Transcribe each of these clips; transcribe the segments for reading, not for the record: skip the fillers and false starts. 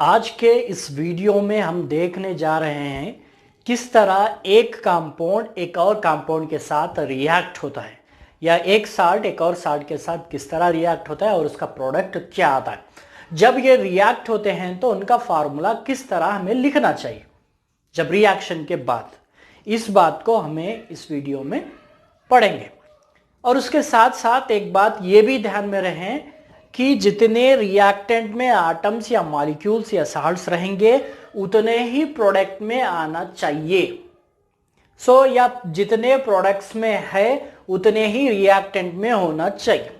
आज के इस वीडियो में हम देखने जा रहे हैं किस तरह एक कंपाउंड एक और कंपाउंड के साथ रिएक्ट होता है, या एक साल्ट एक और साल्ट के साथ किस तरह रिएक्ट होता है और उसका प्रोडक्ट क्या आता है। जब ये रिएक्ट होते हैं तो उनका फार्मूला किस तरह हमें लिखना चाहिए जब रिएक्शन के बाद, इस बात को हमें इस वीडियो में पढ़ेंगे। और उसके साथ साथ एक बात ये भी ध्यान में रहे कि जितने रिएक्टेंट में एटम्स या मॉलिक्यूल्स या साल्ट्स रहेंगे उतने ही प्रोडक्ट में आना चाहिए। या जितने प्रोडक्ट्स में है उतने ही रिएक्टेंट में होना चाहिए।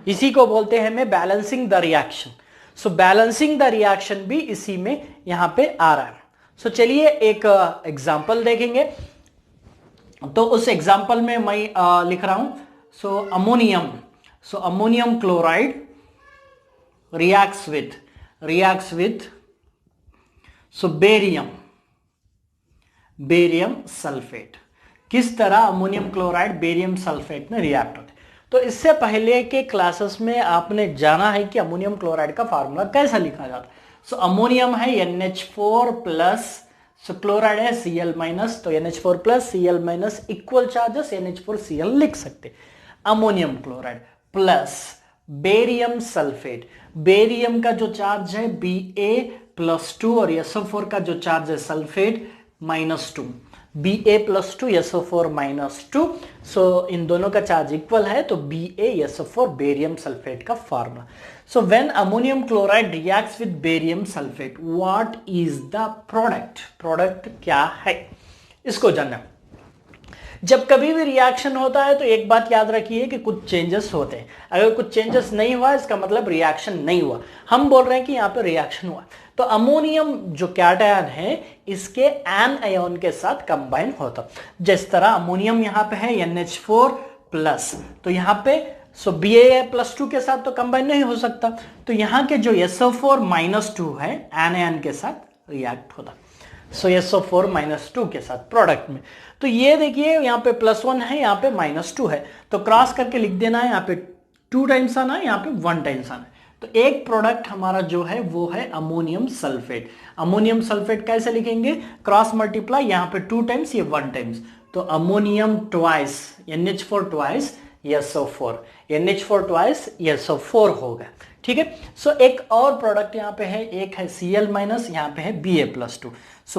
इसी को बोलते हैं हमें balancing the reaction. Balancing the reaction भी इसी में यहां पे आ रहा है। चलिए एक एग्जांपल देखेंगे। तो उस एग्जांपल में मैं लिख रहा हूं ammonium. Ammonium chloride reacts with barium sulphate. किस तरह अमोनियम क्लोराइड बेरियम सल्फेट में रिएक्ट होते। तो इससे पहले के क्लासेस में आपने जाना है कि अमोनियम क्लोराइड का फार्मूला कैसा लिखा जाता है। अमोनियम है NH4 प्लस, क्लोराइड है Cl माइनस, तो NH4 plus Cl minus equal charges NH4Cl लिख सकते। Ammonium chloride plus barium sulphate, barium का जो चार्ज है Ba+2 और SO4 का जो चार्ज है सल्फेट -2, Ba+2 SO4 -2। इन दोनों का चार्ज इक्वल है तो BaSO4 बेरियम सल्फेट का formula. When ammonium chloride reacts with barium sulphate, what is the product, product क्या है इसको जानना। जब कभी भी रिएक्शन होता है तो एक बात याद रखिए कि कुछ चेंजेस होते हैं। अगर कुछ चेंजेस नहीं हुआ इसका मतलब रिएक्शन नहीं हुआ। हम बोल रहे हैं कि यहां पे रिएक्शन हुआ। तो अमोनियम जो कैटायन है इसके एन आयन के साथ कंबाइन होता। जिस तरह अमोनियम यहां पे है NH4 प्लस, तो यहां पे Ba+2 के साथ तो कंबाइन नहीं हो सकता, तो यहां के जो SO4 -2 है एन आयन के साथ रिएक्ट होता। SO4 -2 के साथ प्रोडक्ट में। तो ये देखिए यहाँ पे +1 है, यहाँ पे -2 है, तो क्रॉस करके लिख देना है। यहाँ पे 2 टाइम्स आना है, यहाँ पे 1 टाइम्स आना है। तो एक प्रोडक्ट हमारा जो है वो है अमोनियम सल्फेट। अमोनियम सल्फेट कैसे लिखेंगे, क्रॉस मल्टीप्लाई, यहाँ पे 2 टाइम्स, ये 1 टाइम्स, तो ammonium twice NH4 twice SO4, NH4 twice SO4 होगा। ठीक है। एक और प्रोडक्ट यहाँ पे है, एक है Cl माइनस, यहाँ पे है Ba+2।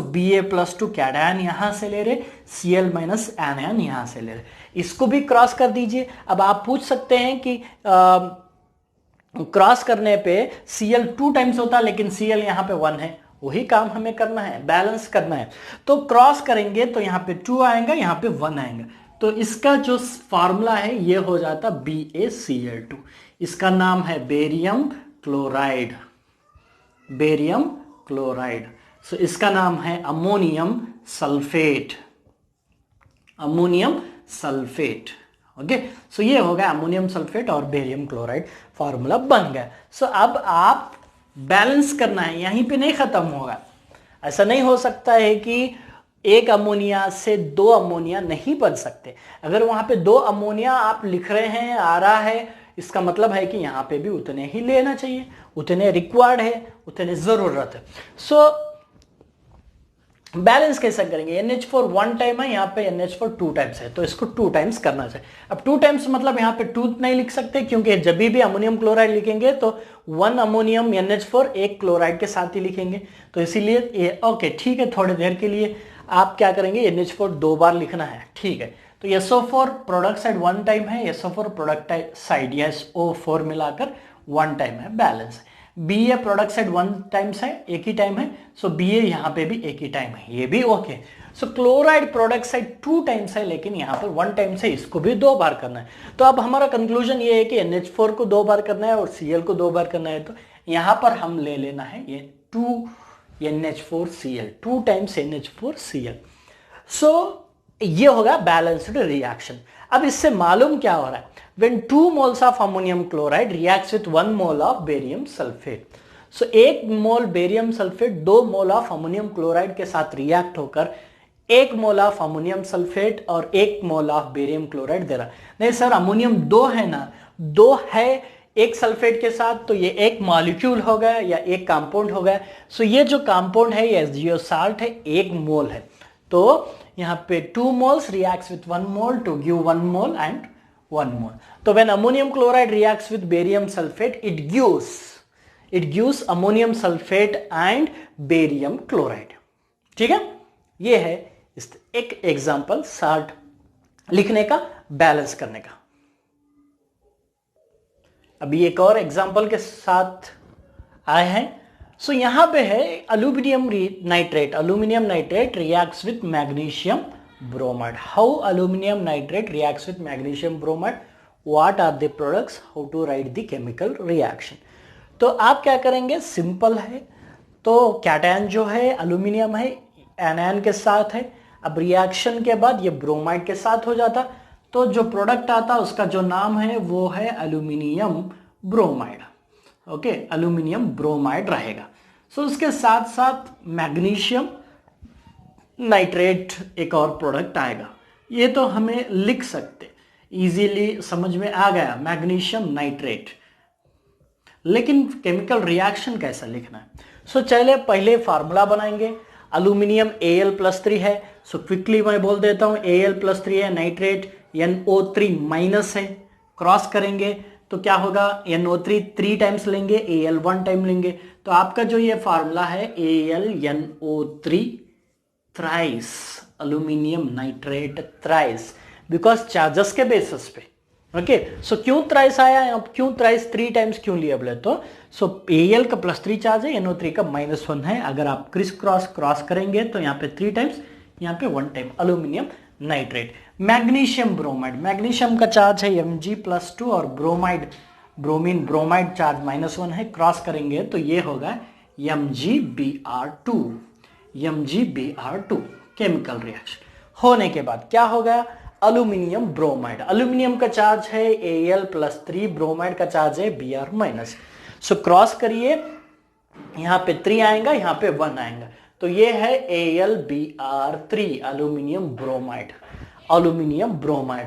Ba+2 कैटायन यहां से ले रहे, Cl माइनस एनायन यहां से ले रहे, इसको भी क्रॉस कर दीजिए। अब आप पूछ सकते हैं कि क्रॉस करने पे Cl 2 टाइम्स होता लेकिन Cl यहां पे 1 है, वही काम हमें करना है, बैलेंस करना है। तो क्रॉस करेंगे तो यहां पे 2 आएगा, यहां पे 1 आएगा, तो इसका जो फार्मूला है ये हो जाता BaCl2। इसका नाम है बेरियम क्लोराइड, बेरियम क्लोराइड। इसका नाम है ammonium sulphate, ammonium sulphate. Okay, ये हो गया अमोनियम सल्फेट और बेरियम क्लोराइड, फार्मूला बन गया। अब आप बैलेंस करना है, यहीं पे नहीं खत्म होगा। ऐसा नहीं हो सकता है कि एक अमोनिया से 2 अमोनिया नहीं बन सकते। अगर वहां पे 2 अमोनिया आप लिख रहे हैं, आ रहा है, इसका मतलब है कि यहां पे भी उतने ही लेना चाहिए, उतने रिक्वायर्ड है, उतने जरूरत है। बैलेंस कैसे करेंगे, NH4 1 टाइम है, यहाँ पे NH4 2 टाइम्स है, तो इसको 2 टाइम्स करना चाहिए। अब 2 टाइम्स मतलब यहाँ पे 2 नहीं लिख सकते, क्योंकि जब भी अमोनियम क्लोराइड लिखेंगे तो 1 अमोनियम NH4 एक क्लोराइड के साथ ही लिखेंगे, तो इसीलिए ये ओके ठीक है। थोड़ी देर के लिए आप क्या करेंगे, NH4 2 बार लिखना है, ठीक है। तो SO4 प्रोडक्ट साइड 1 टाइम है, SO4 प्रोडक्ट साइड या SO4 मिलाकर 1 टाइम है, बैलेंस है। Ba प्रोडक्ट साइड 1 टाइम्स है, एक ही टाइम है, Ba यहां पे भी एक ही टाइम है, ये भी okay. Chloride product side 2 times है, लेकिन यहां पर 1 टाइम्स है, इसको भी 2 बार करना है। तो अब हमारा कंक्लूजन ये है कि NH4 को 2 बार करना है और Cl को 2 बार करना है, तो यहां पर हम ले लेना है ये 2 NH4Cl, 2 टाइम्स NH4Cl। ये होगा बैलेंस्ड रिएक्शन। अब इससे मालूम क्या हो रहा है, when 2 moles of ammonium chloride reacts with 1 mole of barium sulfate, 1 mole barium sulphate 2 mole of ammonium chloride के साथ रिएक्ट होकर 1 मोल ऑफ अमोनियम सल्फेट और 1 मोल ऑफ बेरियम क्लोराइड दे रहा। नहीं सर, अमोनियम 2 है ना, 2 है, एक सल्फेट के साथ, तो ये एक मॉलिक्यूल हो गया या एक कंपाउंड हो गया। सो ये जो कंपाउंड है ये HCl साल्ट है, 1 मोल है। तो यहाँ पे 2 moles reacts with 1 mole to give 1 mole and 1 mole. तो when ammonium chloride reacts with barium sulfate, it gives ammonium sulfate and barium chloride. ठीक है, ये है एक एग्जांपल साल्ट लिखने का, बैलेंस करने का। अभी एक और एग्जांपल के साथ आए हैं। सो यहां पे है aluminium nitrate reacts with magnesium bromide. How aluminium nitrate reacts with magnesium bromide, what are the products, how to write the chemical reaction. तो आप क्या करेंगे, सिंपल है। तो कैटायन जो है अल्यूमिनियम है, एनायन के साथ है। अब रिएक्शन के बाद ये ब्रोमाइड के साथ हो जाता, तो जो प्रोडक्ट आता उसका जो नाम है वो है aluminium bromide. Okay, aluminium bromide रहेगा। सो उसके साथ साथ मैग्नीशियम नाइट्रेट एक और प्रोडक्ट आएगा। ये तो हमें लिख सकते, इजीली समझ में आ गया, मैग्नीशियम नाइट्रेट। लेकिन केमिकल रिएक्शन कैसा लिखना है? सो चलिए पहले फार्मूला बनाएंगे। अल्यूमिनियम Al+3 है, सो क्विकली मैं बोल देता हूं, Al+3 है, नाइट्रेट NO3- है, क्रॉस करेंगे तो क्या होगा, NO3 3 टाइम्स लेंगे, Al 1 टाइम लेंगे। तो आपका जो ये फार्मूला है AlNO3 thrice, aluminium nitrate thrice, because charges के बेसिस पे। ओके, सो क्यों थ्राइस आया, क्यों थ्राइस 3 टाइम्स क्यों लिया बोले तो, सो Al का +3 चार्ज है, NO3 का -1 है। अगर आप क्रिस क्रॉस करेंगे तो यहाँ पे 3 टाइम्स, यहाँ पे 1 time aluminium nitrate. Magnesium bromide, magnesium का चार्ज है Mg+2 और ब्रोमाइड चार्ज -1 है, क्रॉस करेंगे तो ये होगा MgBr2 केमिकल रिएक्शन होने के बाद क्या हो गया, अल्यूमिनियम ब्रोमाइड। अल्यूमिनियम का चार्ज है Al+3, ब्रोमाइड का चार्ज है Br-। सो क्रॉस करिए, यहां पे 3 आएगा, यहां पे 1 आएगा, तो ये है AlBr3 अल्यूमिनियम ब्रोमाइड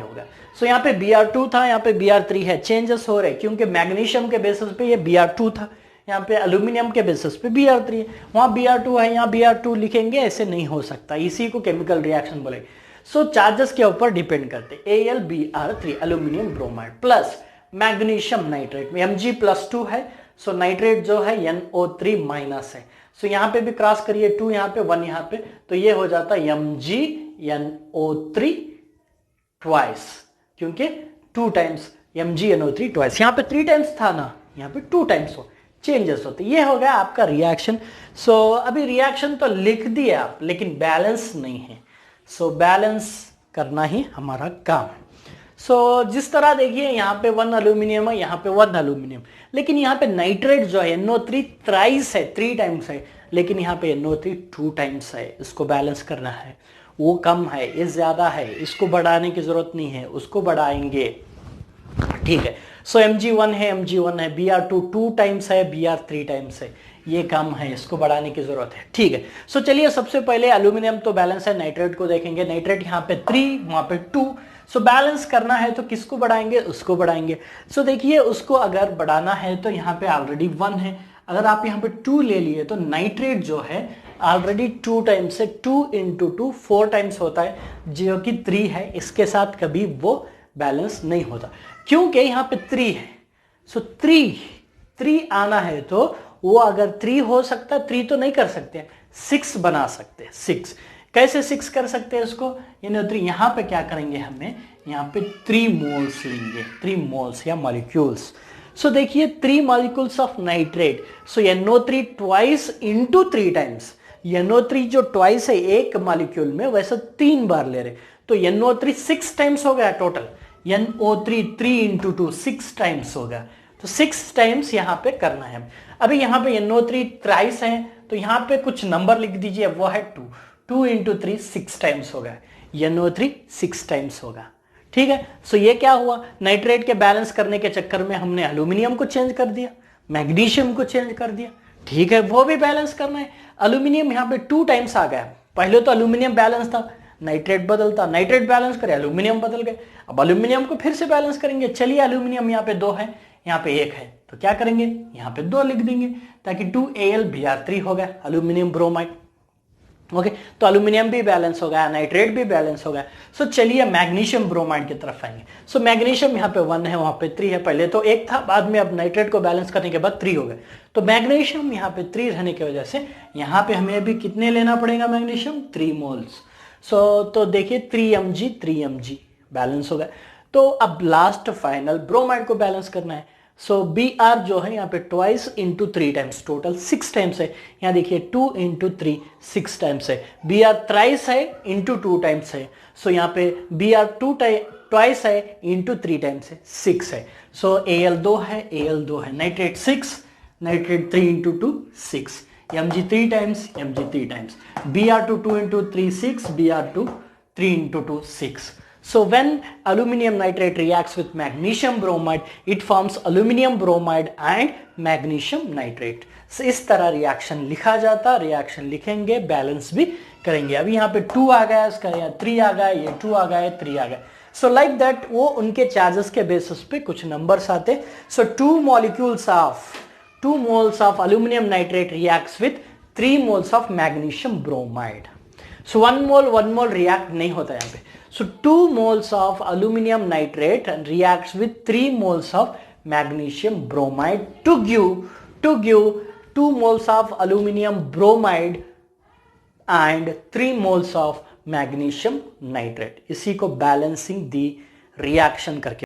हो गया। सो यहाँ पे Br2 था, यहाँ पे Br3 है, चेंजेस हो रहे क्योंकि मैग्नीशियम के बेसिस पे ये Br2 था, यहाँ पे अल्यूमिनियम के बेसिस पे Br3 है, वहां Br2 है, यहाँ Br2 लिखेंगे, ऐसे नहीं हो सकता, इसी को केमिकल रिएक्शन बोलेंगे। सो चार्जेस के ऊपर डिपेंड करते, AlBr3 aluminium bromide plus magnesium nitrate में Mg+2 है, सो नाइट्रेट जो है NO3- है। सो यहाँ पे भी क्रॉस करिए, 2 यहाँ पे 1 यहाँ पे, तो ये हो जाता है MgNO3 ट्वाइस, क्योंकि 2 टाइम्स MgNO3 ट्वाइस, यहाँ पे 3 टाइम्स था ना, यहाँ पे 2 टाइम्स हो, चेंजेस होते। ये हो गया आपका रिएक्शन। सो अभी रिएक्शन तो लिख दिए आप, लेकिन बैलेंस नहीं है। सो बैलेंस करना ही हमारा काम है। सो जिस तरह देखिए यहाँ पे 1 अल्यूमिनियम है, यहाँ पे 1 अल्यूमिनियम, लेकिन यहाँ पे नाइट्रेट जो है NO3 थ्राइस है, 3 टाइम्स है, लेकिन यहाँ पे NO3 2 टाइम्स है। इसको बैलेंस करना है, वो कम है, ये ज्यादा है, इसको बढ़ाने की जरूरत नहीं है, उसको बढ़ाएंगे। ठीक है, सो Mg1 है, Br2 2 टाइम्स है, Br 3 टाइम्स है, ये कम है, इसको बढ़ाने की जरूरत है। ठीक है, सो चलिए सबसे पहले अल्यूमिनियम तो बैलेंस है, नाइट्रेट को देखेंगे। नाइट्रेट यहाँ पे 3, वहां पे 2, सो बैलेंस करना है तो किसको बढ़ाएंगे, उसको बढ़ाएंगे। सो देखिए उसको अगर बढ़ाना है तो यहाँ पे ऑलरेडी 1 है, अगर आप यहाँ पे 2 ले लिए तो नाइट्रेट जो है ऑलरेडी 2 टाइम्स है, 2 × 2 4 टाइम्स होता है, जो कि 3 है, इसके साथ कभी वो बैलेंस नहीं होता क्योंकि यहाँ पे 3 है। सो 3 आना है तो वो अगर 3 हो सकता है, 3 तो नहीं कर सकते, 6 बना सकते हैं। 6 कैसे 6 कर सकते हैं इसको, NO3 यहाँ पे क्या करेंगे, हमें यहाँ पे 3 मोल्स लेंगे, 3 मोल्स या मॉलिक्यूल्स। सो देखिए 3 molecules of nitrate, so NO3 twice into 3 times, NO3 जो ट्वाइस है एक मॉलिक्यूल में, वैसे 3 बार ले रहे, तो NO3 6 टाइम्स हो गया टोटल, NO3 3 × 2 6 टाइम्स हो गया, तो 6 टाइम्स यहाँ पे करना है। अभी यहाँ पे NO3 थ्राइस है, तो यहाँ पे कुछ नंबर लिख दीजिए, वो है 2 × 3 6 टाइम्स होगा, NO3 6 टाइम्स होगा। ठीक है, सो ये क्या हुआ, नाइट्रेट के बैलेंस करने के चक्कर में हमने एल्यूमिनियम को चेंज कर दिया, मैग्नीशियम को चेंज कर दिया। ठीक है, वो भी बैलेंस करना है। एल्यूमिनियम यहाँ पे 2 टाइम्स आ गया, पहले तो एल्यूमिनियम बैलेंस था, नाइट्रेट बदलता, नाइट्रेट बैलेंस करे, एल्यूमिनियम बदल गए, अब एल्यूमिनियम को फिर से बैलेंस करेंगे। चलिए एल्यूमिनियम यहाँ पे 2 है, यहाँ पे 1 है, तो क्या करेंगे, यहाँ पे 2 लिख देंगे ताकि 2Al Br3 हो गया, अल्यूमिनियम ब्रोमाइड। ओके, तो अल्यूमिनियम भी बैलेंस हो गया, नाइट्रेट भी बैलेंस हो गया। सो चलिए मैग्नीशियम ब्रोमाइड की तरफ आएंगे। सो मैग्नीशियम यहाँ पे 1 है, वहां पे 3 है, पहले तो 1 था, बाद में अब नाइट्रेट को बैलेंस करने के बाद 3 हो गए। तो मैग्नीशियम यहाँ पे 3 रहने की वजह से यहाँ पे हमें अभी कितने लेना पड़ेगा मैग्नीशियम, 3 मोल्स। सो तो देखिए 3mg बैलेंस हो गया। तो अब लास्ट फाइनल ब्रोमाइड को बैलेंस करना है। सो Br जो है यहाँ पे twice into 3 times, total 6 times है। यहाँ देखिए 2 इंटू 3 6 टाइम्स है। Br थ्राइस है इंटू 2 टाइम्स है। सो यहाँ पे Br ट्वाइस है इंटू 3 टाइम्स है, 6 है। सो Al 2 है, Al 2 है, nitrate 6, nitrate 3 into 2 6, Mg 3 times, Mg 3 times, Br2 2 into 3 6, Br2 3 into 2 6. So when aluminum nitrate reacts with magnesium bromide, it forms aluminum bromide and magnesium nitrate. So इस तरह reaction लिखा जाता, reaction लिखेंगे, balance भी करेंगे। अभी यहाँ पे 2 आ गया, इसका यहाँ 3 आ गया, ये 2 आ गया, 3 आ गया। सो लाइक दैट वो उनके चार्जेस के बेसिस पे कुछ नंबर्स आते। सो 2 moles of aluminum nitrate reacts with 3 moles of magnesium bromide. So 1 mole react नहीं होता यहाँ पे। So 2 moles of aluminum nitrate reacts with 3 moles of magnesium bromide to give 2 moles of aluminum bromide and 3 moles of magnesium nitrate. इसी को balancing the reaction करके